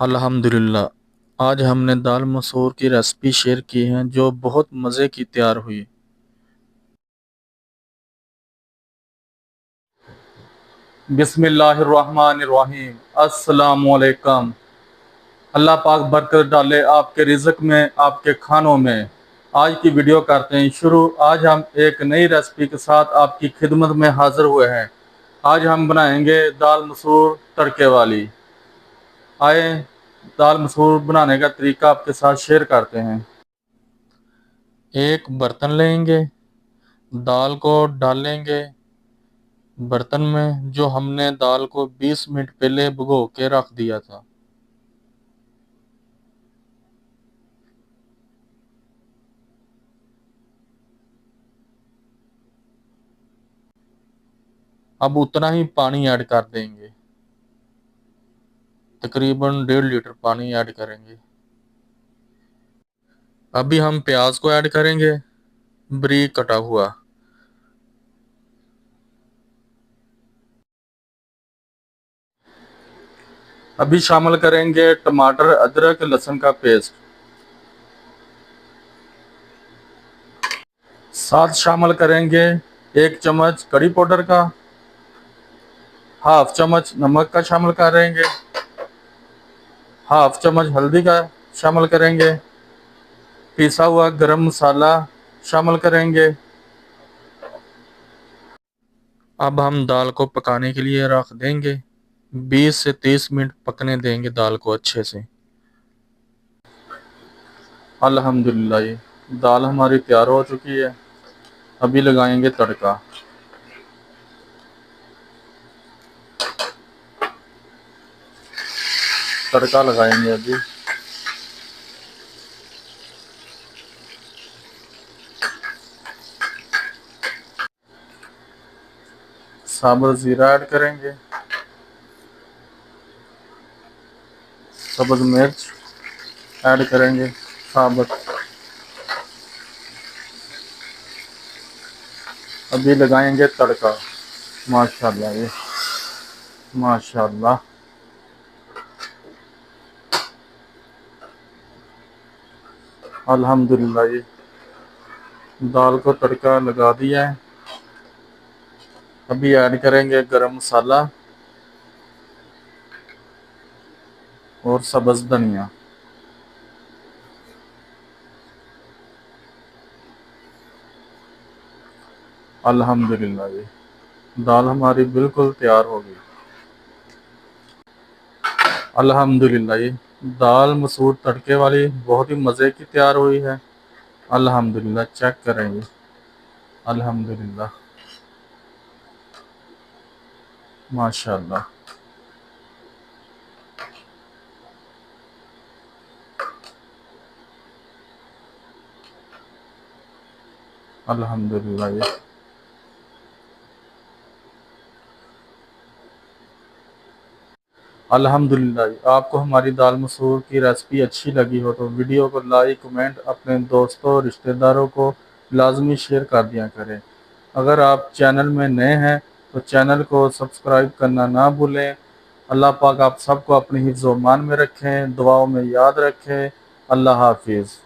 अल्हम्दुलिल्लाह। आज हमने दाल मसूर की रेसिपी शेयर की है जो बहुत मज़े की तैयार हुई। बिस्मिल्लाहिर्रहमानिर्रहीम। अस्सलामुअलैकुम। अल्लाह पाक बरकत डाले आपके रिज़्क में, आपके खानों में। आज की वीडियो करते हैं शुरू। आज हम एक नई रेसिपी के साथ आपकी खिदमत में हाज़िर हुए हैं। आज हम बनाएंगे दाल मसूर तड़के वाली। आए दाल मसूर बनाने का तरीका आपके साथ शेयर करते हैं। एक बर्तन लेंगे, दाल को डालेंगे बर्तन में जो हमने दाल को 20 मिनट पहले भिगो के रख दिया था। अब उतना ही पानी ऐड कर देंगे, तकरीबन 1.5 लीटर पानी ऐड करेंगे। अभी हम प्याज को ऐड करेंगे, बारीक कटा हुआ। अभी शामिल करेंगे टमाटर, अदरक, लहसुन का पेस्ट। साथ शामिल करेंगे 1 चम्मच करी पाउडर का, हाफ चम्मच नमक का शामिल करेंगे, हाफ चम्मच हल्दी का शामिल करेंगे, पिसा हुआ गरम मसाला शामिल करेंगे। अब हम दाल को पकाने के लिए रख देंगे। 20 से 30 मिनट पकने देंगे दाल को अच्छे से। अल्हम्दुलिल्लाह, ये दाल हमारी तैयार हो चुकी है। अभी लगाएंगे तड़का। तड़का लगाएंगे अभी। साबुत ज़ीरा ऐड करेंगे, सब्ज़ मिर्च ऐड करेंगे साबुत। अभी लगाएंगे तड़का। माशाल्लाह, ये माशाल्लाह। अल्हम्दुलिल्लाह, ये दाल को तड़का लगा दिया है। अभी ऐड करेंगे गरम मसाला और सब्ज़ धनिया। अल्हम्दुलिल्लाह, ये दाल हमारी बिल्कुल तैयार हो गई। अल्हम्दुलिल्लाह, ये दाल मसूर तड़के वाली बहुत ही मज़े की तैयार हुई है। अल्हम्दुलिल्लाह, चेक करेंगे। अल्हम्दुलिल्लाह, माशाल्लाह। अल्हम्दुलिल्लाह, ये अल्हम्दुलिल्लाह। आपको हमारी दाल मसूर की रेसिपी अच्छी लगी हो तो वीडियो को लाइक, कमेंट अपने दोस्तों, रिश्तेदारों को लाजमी शेयर कर दिया करें। अगर आप चैनल में नए हैं तो चैनल को सब्सक्राइब करना ना भूलें। अल्लाह पाक आप सबको अपनी हिफ्ज़-ओ-मान में रखें, दुआओं में याद रखें। अल्लाह हाफिज़।